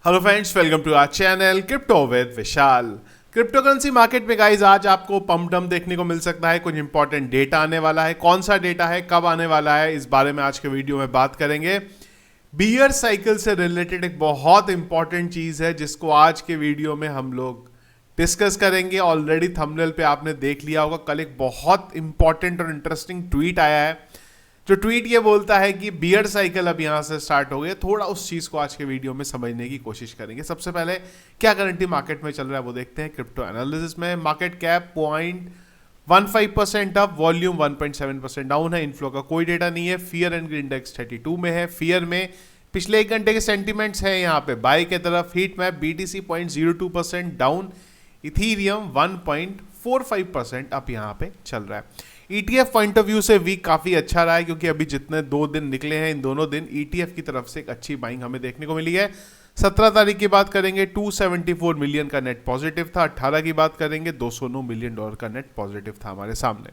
Hello friends, welcome to our channel crypto with Vishal. Crypto currency market में guys आज आपको pump dump देखने को मिल सकता है। कुछ इंपॉर्टेंट डेटा आने वाला है। कौन सा डेटा है, कब आने वाला है, इस बारे में आज के वीडियो में बात करेंगे। बियर साइकिल से रिलेटेड एक बहुत इंपॉर्टेंट चीज है जिसको आज के वीडियो में हम लोग डिस्कस करेंगे। ऑलरेडी थंबनेल पे आपने देख लिया होगा, कल एक बहुत इंपॉर्टेंट और इंटरेस्टिंग ट्वीट आया है जो ट्वीट ये बोलता है कि बियर साइकिल अब यहां से स्टार्ट हो गई। थोड़ा उस चीज को आज के वीडियो में समझने की कोशिश करेंगे। सबसे पहले क्या करंटली मार्केट में चल रहा है वो देखते हैं। क्रिप्टो एनालिसिस में market cap 0.15% up, volume 1.7% down है। इनफ्लो का कोई डेटा नहीं है। फियर एंड इंडेक्स 32 में है। फियर में पिछले एक घंटे के सेंटिमेंट्स हैं यहाँ पे बाय के तरफ। Heat map BTC 0.02% down, Ethereum 1.45% up यहाँ पे चल रहा है। ETF पॉइंट ऑफ व्यू से वीक काफी अच्छा रहा है क्योंकि अभी जितने 2 दिन निकले हैं इन दोनों दिन ETF की तरफ से एक अच्छी बाइंग हमें देखने को मिली है। 17 तारीख की बात करेंगे $274 मिलियन का नेट पॉजिटिव था। 18 की बात करेंगे $209 मिलियन का नेट पॉजिटिव था हमारे सामने।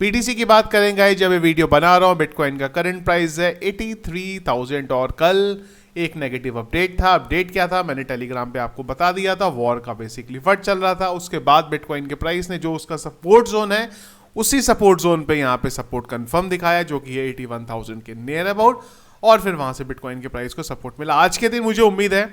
BTC की बात करेंगे जब ये वीडियो बना रहा हूं, बिटकॉइन का करंट प्राइस है 83,000 और कल एक नेगेटिव अपडेट था। अपडेट क्या था मैंने टेलीग्राम पे आपको बता दिया था। वॉर का बेसिकली फट चल रहा था। उसके बाद बिटकॉइन के प्राइस ने जो उसका सपोर्ट जोन है उसी सपोर्ट जोन पे यहाँ पे सपोर्ट कंफर्म दिखाया जो कि है 81,000 के नियर अबाउट, और फिर वहां से बिटकॉइन के प्राइस को सपोर्ट मिला। आज के दिन मुझे उम्मीद है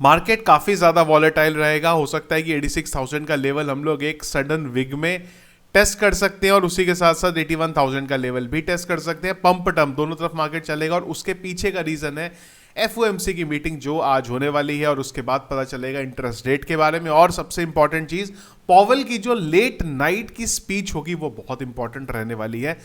मार्केट काफी ज्यादा वॉलेटाइल रहेगा। हो सकता है कि 86,000 का लेवल हम लोग एक सडन विग में टेस्ट कर सकते हैं और उसी के साथ साथ 81,000 का लेवल भी टेस्ट कर सकते हैं। पंप टम्प दोनों तरफ मार्केट चलेगा और उसके पीछे का रीजन है FOMC की मीटिंग जो आज होने वाली है और उसके बाद पता चलेगा इंटरेस्ट रेट के बारे में। और सबसे इंपॉर्टेंट चीज, पॉवेल की जो लेट नाइट की स्पीच होगी वो बहुत इंपॉर्टेंट रहने वाली है।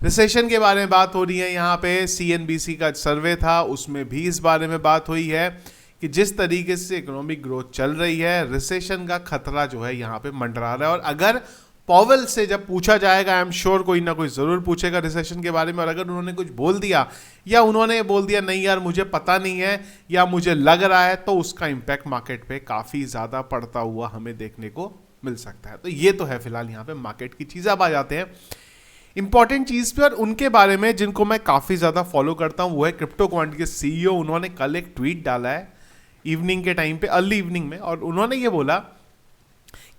रिसेशन के बारे में बात हो रही है। यहाँ पे CNBC का सर्वे था, उसमें भी इस बारे में बात हुई है कि जिस तरीके से इकोनॉमिक ग्रोथ चल रही है, रिसेशन का खतरा जो है यहाँ पे मंडरा रहा है। और अगर पॉवेल से जब पूछा जाएगा, आई एम श्योर कोई ना कोई जरूर पूछेगा रिसेशन के बारे में, और अगर उन्होंने कुछ बोल दिया या उन्होंने बोल दिया नहीं यार मुझे पता नहीं है या मुझे लग रहा है, तो उसका इंपैक्ट मार्केट पे काफी ज्यादा पड़ता हुआ हमें देखने को मिल सकता है। तो ये तो है फिलहाल यहाँ पे मार्केट की चीज। अब आ जाते हैं इंपॉर्टेंट चीज पे, और उनके बारे में जिनको मैं काफी ज्यादा फॉलो करता हूं वो है क्रिप्टो क्वांट के CEO। उन्होंने कल एक ट्वीट डाला है इवनिंग के टाइम पे, अर्ली इवनिंग में, और उन्होंने ये बोला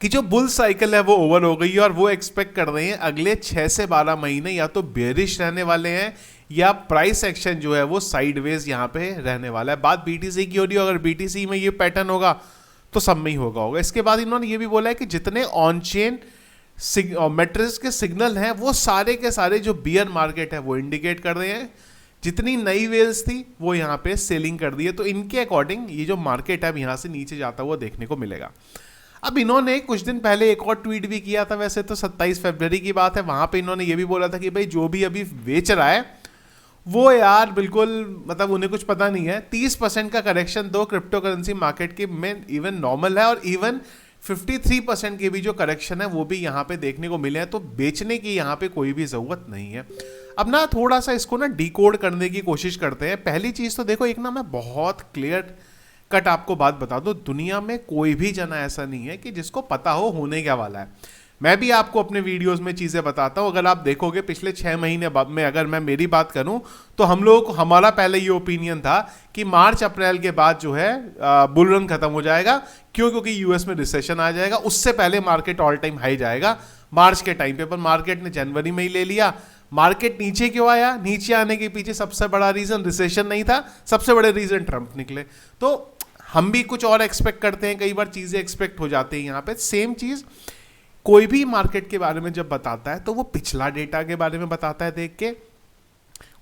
कि जो बुल साइकिल है वो ओवर हो गई है और वो एक्सपेक्ट कर रहे हैं अगले 6 से 12 महीने या तो बेरिश रहने वाले हैं या प्राइस एक्शन जो है वो साइडवेज यहाँ पे रहने वाला है। बात BTC की हो रही है, अगर BTC में ये पैटर्न होगा तो सब में ही होगा। इसके बाद इन्होंने ये भी बोला है कि जितने ऑन चेन मैट्रिक्स के सिग्नल हैं वो सारे के सारे जो बियर मार्केट है वो इंडिकेट कर रहे हैं। जितनी नई वेल्स थी वो यहाँ पे सेलिंग कर दी है। तो इनके अकॉर्डिंग ये जो मार्केट है अब यहाँ से नीचे जाता हुआ देखने को मिलेगा। अब इन्होंने कुछ दिन पहले एक और ट्वीट भी किया था, वैसे तो 27 फरवरी की बात है। वहां पे इन्होंने ये भी बोला था कि भाई जो भी अभी बेच रहा है वो यार बिल्कुल मतलब उन्हें कुछ पता नहीं है। 30% का करेक्शन दो क्रिप्टो करेंसी मार्केट के में इवन नॉर्मल है, और इवन 53% के भी जो करेक्शन है वो भी यहाँ पे देखने को मिले हैं। तो बेचने की यहाँ पे कोई भी जरूरत नहीं है। अब ना थोड़ा सा इसको ना डिकोड करने की कोशिश करते हैं। पहली चीज तो देखो, एक ना मैं बहुत क्लियर कट आपको बात बता दो, दुनिया में कोई भी जना ऐसा नहीं है कि जिसको पता हो होने क्या वाला है। मैं भी आपको अपने वीडियोस में चीजें बताता हूं। अगर आप देखोगे पिछले 6 महीने में, अगर मैं मेरी बात करूं तो हम लोग हमारा पहले ये ओपिनियन था कि मार्च अप्रैल के बाद जो है बुल रन खत्म हो जाएगा। क्यों? क्योंकि यूएस में रिसेशन आ जाएगा। उससे पहले मार्केट ऑल टाइम हाई जाएगा मार्च के टाइम पे, पर मार्केट ने जनवरी में ही ले लिया। मार्केट नीचे क्यों आया? नीचे आने के पीछे सबसे बड़ा रीजन रिसेशन नहीं था, सबसे बड़े रीजन ट्रंप निकले। तो हम भी कुछ और एक्सपेक्ट करते हैं, कई बार चीजें एक्सपेक्ट हो जाती हैं। यहाँ पे सेम चीज कोई भी मार्केट के बारे में जब बताता है तो वो पिछला डेटा के बारे में बताता है, देख के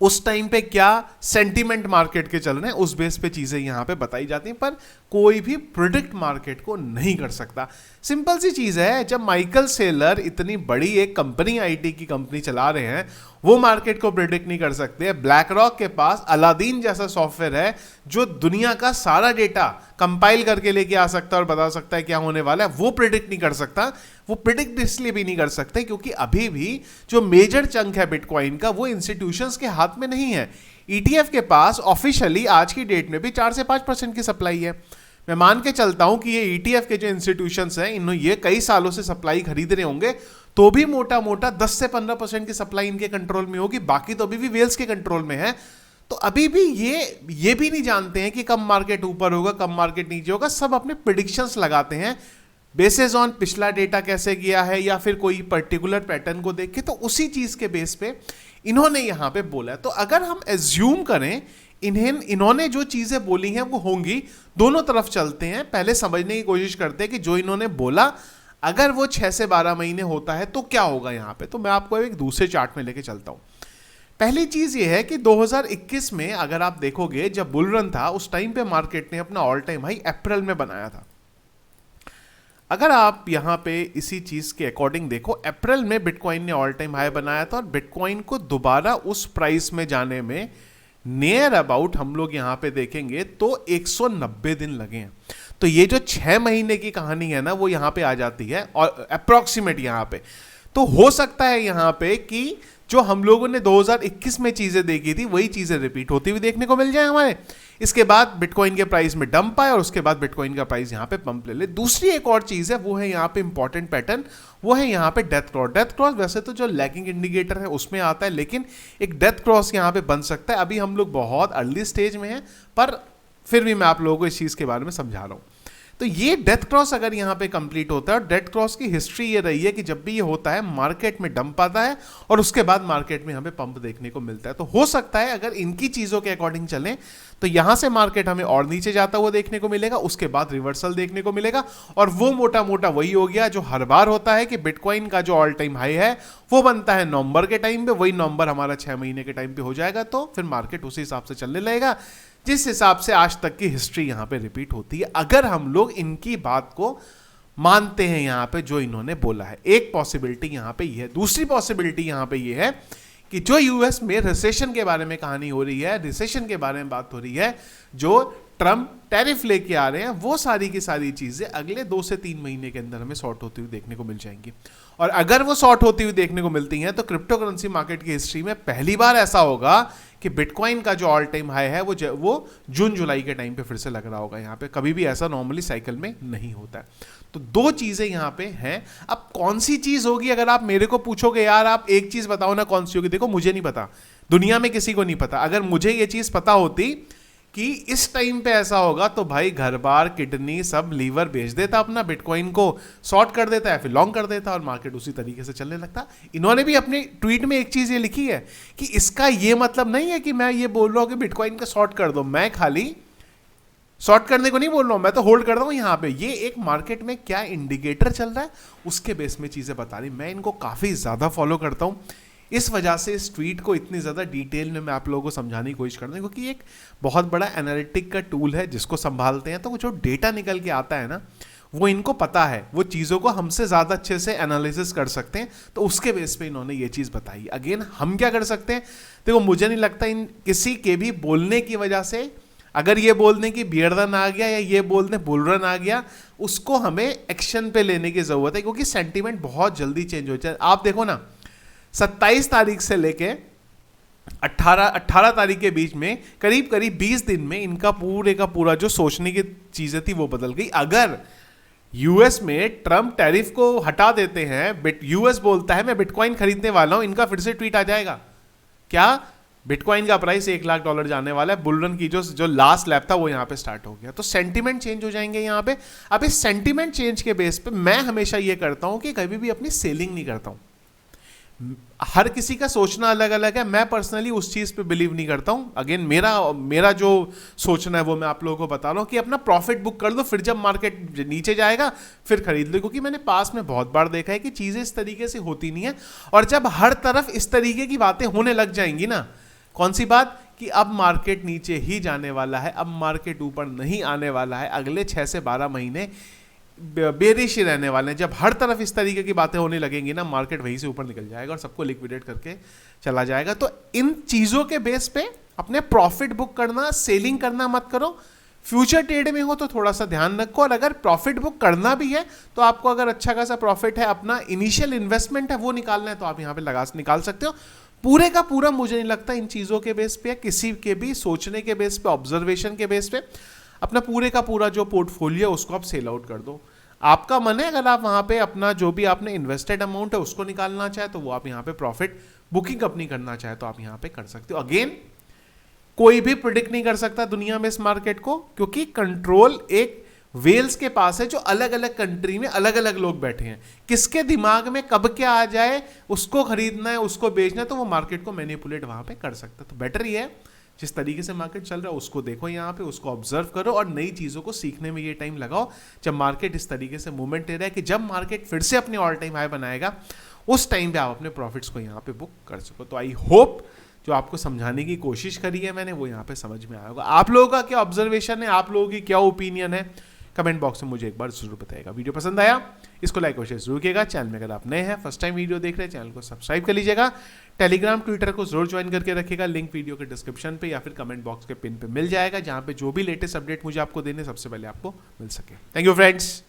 उस टाइम पे क्या सेंटीमेंट मार्केट के चल रहे हैं उस बेस पे चीजें यहां पे बताई जाती हैं। पर कोई भी प्रिडिक्ट मार्केट को नहीं कर सकता। सिंपल सी चीज है, जब माइकल सेलर इतनी बड़ी एक कंपनी IT की कंपनी चला रहे हैं वो मार्केट को प्रिडिक्ट नहीं कर सकते। ब्लैक रॉक के पास अलादीन जैसा सॉफ्टवेयर है जो दुनिया का सारा डेटा कंपाइल करके लेके आ सकता है और बता सकता है क्या होने वाला है। वो प्रिडिक्ट नहीं कर सकता। वो प्रिडिक्ट इसलिए भी नहीं कर सकते क्योंकि अभी भी जो मेजर चंक है बिटकॉइन का वो इंस्टीट्यूशंस के हाथ में नहीं है। ETF के पास ऑफिशियली आज की डेट में भी 4 से 5% की सप्लाई है। मैं मान के चलता हूं कि ये ETF के जो इंस्टीट्यूशंस हैं इन्होंने ये कई सालों से सप्लाई खरीद रहे होंगे, तो भी मोटा मोटा 10 से 15% की सप्लाई इनके कंट्रोल में होगी। बाकी तो अभी भी वेल्स के कंट्रोल में है। तो अभी भी ये भी नहीं जानते हैं कि कब मार्केट ऊपर होगा, कब मार्केट नीचे होगा। सब अपने प्रिडिक्शंस लगाते हैं बेसिस ऑन पिछला डेटा कैसे गया है या फिर कोई पर्टिकुलर पैटर्न को देख के, तो उसी चीज के बेस पे इन्होंने यहां पे बोला है। तो अगर हम एज्यूम करें इन्होंने जो चीजें बोली हैं वो होंगी, दोनों तरफ चलते हैं, पहले समझने की कोशिश करते हैं कि जो इन्होंने बोला अगर वो 6 से 12 महीने होता है तो क्या होगा यहां पे। तो मैं आपको एक दूसरे चार्ट में लेके चलता हूं। पहली चीज ये है कि 2021 में अगर आप देखोगे जब बुल रन था उस टाइम पे मार्केट ने अपना ऑल टाइम हाई अप्रैल में बनाया था। अगर आप यहां पे इसी चीज के अकॉर्डिंग देखो, अप्रैल में बिटकॉइन ने ऑल टाइम हाई बनाया था और बिटकॉइन को दोबारा उस प्राइस में जाने में नियर अबाउट हम लोग यहां पे देखेंगे तो 190 दिन लगे हैं। तो ये जो 6 महीने की कहानी है ना वो यहां पे आ जाती है और अप्रोक्सीमेट यहां पे। तो हो सकता है यहां पे कि जो हम लोगों ने 2021 में चीजें देखी थी वही चीजें रिपीट होती हुई देखने को मिल जाए हमारे। इसके बाद बिटकॉइन के प्राइस में डंप आए और उसके बाद बिटकॉइन का प्राइस यहां पे पंप ले ले। दूसरी एक और चीज है वो है यहां पे इंपॉर्टेंट पैटर्न, वो है यहां पे डेथ क्रॉस। डेथ क्रॉस वैसे तो जो लैगिंग इंडिकेटर है उसमें आता है, लेकिन एक डेथ क्रॉस यहां पे बन सकता है। अभी हम लोग बहुत अर्ली स्टेज में हैं, पर फिर भी मैं आप लोगों को इस चीज के बारे में समझा रहा हूं। तो ये डेथ क्रॉस अगर यहां पे कंप्लीट होता है, और डेथ क्रॉस की हिस्ट्री ये रही है कि जब भी ये होता है मार्केट में डंप आता है और उसके बाद मार्केट में हमें पंप देखने को मिलता है। तो हो सकता है अगर इनकी चीजों के अकॉर्डिंग चलें तो यहां से मार्केट हमें और नीचे जाता हुआ देखने को मिलेगा, उसके बाद रिवर्सल देखने को मिलेगा। और वो मोटा मोटा वही हो गया जो हर बार होता है कि बिटकॉइन का जो ऑल टाइम हाई है वो बनता है नवंबर के टाइम पे, वही नवंबर हमारा 6 महीने के टाइम पे हो जाएगा। तो फिर मार्केट उसी हिसाब से चलने लगेगा जिस हिसाब से आज तक की हिस्ट्री यहां पे रिपीट होती है, अगर हम लोग इनकी बात को मानते हैं यहां पे जो इन्होंने बोला है। एक पॉसिबिलिटी यहां पे ये है। दूसरी पॉसिबिलिटी यहां पे ये है कि जो यूएस में रिसेशन के बारे में कहानी हो रही है, रिसेशन के बारे में बात हो रही है, जो ट्रम्प टैरिफ लेके आ रहे हैं, वो सारी की सारी चीजें अगले 2 से 3 महीने के अंदर हमें सॉर्ट होती हुई देखने को मिल जाएंगी। और अगर वो सॉर्ट होती हुई देखने को मिलती हैं तो क्रिप्टो करेंसी मार्केट की हिस्ट्री में पहली बार ऐसा होगा कि बिटकॉइन का जो ऑल टाइम हाई है वो जून जुलाई के टाइम पे फिर से लग रहा होगा यहां पे। कभी भी ऐसा नॉर्मली साइकिल में नहीं होता है। तो 2 चीजें यहां पे हैं। अब कौन सी चीज होगी, अगर आप मेरे को पूछोगे यार आप एक चीज बताओ ना कौन सी होगी, देखो मुझे नहीं पता, दुनिया में किसी को नहीं पता। अगर मुझे ये चीज पता होती कि इस टाइम पे ऐसा होगा तो भाई घर बार किडनी सब लीवर बेच देता, अपना बिटकॉइन को शॉर्ट कर देता है, फिर लॉन्ग कर देता और मार्केट उसी तरीके से चलने लगता। इन्होंने भी अपने ट्वीट में एक चीज ये लिखी है कि इसका ये मतलब नहीं है कि मैं ये बोल रहा हूं कि बिटकॉइन का शॉर्ट कर दो, मैं खाली शॉर्ट करने को नहीं बोल रहा हूं, मैं तो होल्ड कर रहा हूं यहां पे। ये एक मार्केट में क्या इंडिकेटर चल रहा है उसके बेस में चीजें बता रही। मैं इनको काफी ज्यादा फॉलो करता हूं, इस वजह से इस ट्वीट को इतनी ज़्यादा डिटेल में मैं आप लोगों को समझाने की कोशिश करता हूँ, क्योंकि एक बहुत बड़ा एनालिटिक का टूल है जिसको संभालते हैं। तो वो जो डेटा निकल के आता है ना वो इनको पता है, वो चीज़ों को हमसे ज़्यादा अच्छे से एनालिसिस कर सकते हैं। तो उसके बेस पे इन्होंने ये चीज़ बताई। अगेन हम क्या कर सकते हैं, देखो मुझे नहीं लगता इन किसी के भी बोलने की वजह से, अगर ये बोल दें कि बियर रन आ गया या ये बोल दें बुल रन आ गया, उसको हमें एक्शन पे लेने की ज़रूरत है, क्योंकि सेंटीमेंट बहुत जल्दी चेंज हो जाए। आप देखो ना 27 तारीख से लेके 18 तारीख के बीच में करीब करीब 20 दिन में इनका पूरे का पूरा जो सोचने की चीजें थी वो बदल गई। अगर यूएस में ट्रम्प टैरिफ को हटा देते हैं, यूएस बोलता है मैं बिटकॉइन खरीदने वाला हूं, इनका फिर से ट्वीट आ जाएगा क्या बिटकॉइन का प्राइस $1 लाख जाने वाला है। बुलरन की जो लास्ट लैप था वो यहां पे स्टार्ट हो गया। तो सेंटीमेंट चेंज हो जाएंगे यहां पे। अब इस सेंटीमेंट चेंज के बेस पे मैं हमेशा ये करता हूं कि कभी भी अपनी सेलिंग नहीं करता हूं। हर किसी का सोचना अलग अलग है, मैं पर्सनली उस चीज पे बिलीव नहीं करता हूं। अगेन मेरा जो सोचना है वो मैं आप लोगों को बता रहा हूं कि अपना प्रॉफिट बुक कर दो, फिर जब मार्केट नीचे जाएगा फिर खरीद लो। क्योंकि मैंने पास में बहुत बार देखा है कि चीजें इस तरीके से होती नहीं है। और जब हर तरफ इस तरीके की बातें होने लग जाएंगी ना, कौन सी बात कि अब मार्केट नीचे ही जाने वाला है, अब मार्केट ऊपर नहीं आने वाला है, अगले 6 से 12 महीने बेरिश ही रहने वाले हैं। जब हर तरफ इस तरीके की बातें होने लगेंगी ना, मार्केट वहीं से ऊपर निकल जाएगा और सबको लिक्विडेट करके चला जाएगा। तो इन चीजों के बेस पे अपने प्रॉफिट बुक करना, सेलिंग करना मत करो। फ्यूचर ट्रेड में हो तो थोड़ा सा ध्यान रखो, और अगर प्रॉफिट बुक करना भी है तो आपको अगर अच्छा खासा प्रॉफिट है, अपना इनिशियल इन्वेस्टमेंट है वो निकालना है, तो आप यहाँ पे निकाल सकते हो। पूरे का पूरा मुझे नहीं लगता इन चीजों के बेस पे, किसी के भी सोचने के बेस पे, ऑब्जर्वेशन के बेस पे अपना पूरे का पूरा जो पोर्टफोलियो उसको आप सेल आउट कर दो। आपका मन है, अगर आप वहां पे अपना जो भी आपने इन्वेस्टेड अमाउंट है उसको निकालना चाहे तो वो आप यहाँ पे प्रॉफिट बुकिंग अपनी करना चाहे तो आप यहाँ पे कर सकते हो। अगेन कोई भी प्रिडिक्ट नहीं कर सकता दुनिया में इस मार्केट को, क्योंकि कंट्रोल एक वेल्स के पास है जो अलग अलग कंट्री में अलग अलग लोग बैठे हैं। किसके दिमाग में कब क्या आ जाए, उसको खरीदना है, उसको बेचना है, तो वो मार्केट को मैनिपुलेट वहां पे कर सकता है। तो बेटर ही है जिस तरीके से मार्केट चल रहा है उसको देखो, यहाँ पे उसको ऑब्जर्व करो और नई चीज़ों को सीखने में ये टाइम लगाओ जब मार्केट इस तरीके से मूवमेंट ले रहा है कि जब मार्केट फिर से अपने ऑल टाइम हाई बनाएगा उस टाइम पे आप अपने प्रॉफिट्स को यहाँ पे बुक कर सको। तो आई होप जो आपको समझाने की कोशिश करी है मैंने वो यहाँ पे समझ में आया होगा। आप लोगों का क्या ऑब्जर्वेशन है, आप लोगों की क्या ओपिनियन है, कमेंट बॉक्स में मुझे एक बार जरूर बताइएगा। वीडियो पसंद आया इसको लाइक और शेयर जरूर कीजिएगा। चैनल में अगर आप नए हैं, फर्स्ट टाइम वीडियो देख रहे हैं, चैनल को सब्सक्राइब कर लीजिएगा। टेलीग्राम ट्विटर को जरूर ज्वाइन करके रखिएगा, लिंक वीडियो के डिस्क्रिप्शन पे या फिर कमेंट बॉक्स के पिन पे मिल जाएगा, जहां पे जो भी लेटेस्ट अपडेट मुझे आपको देने सबसे पहले आपको मिल सके। Thank you friends.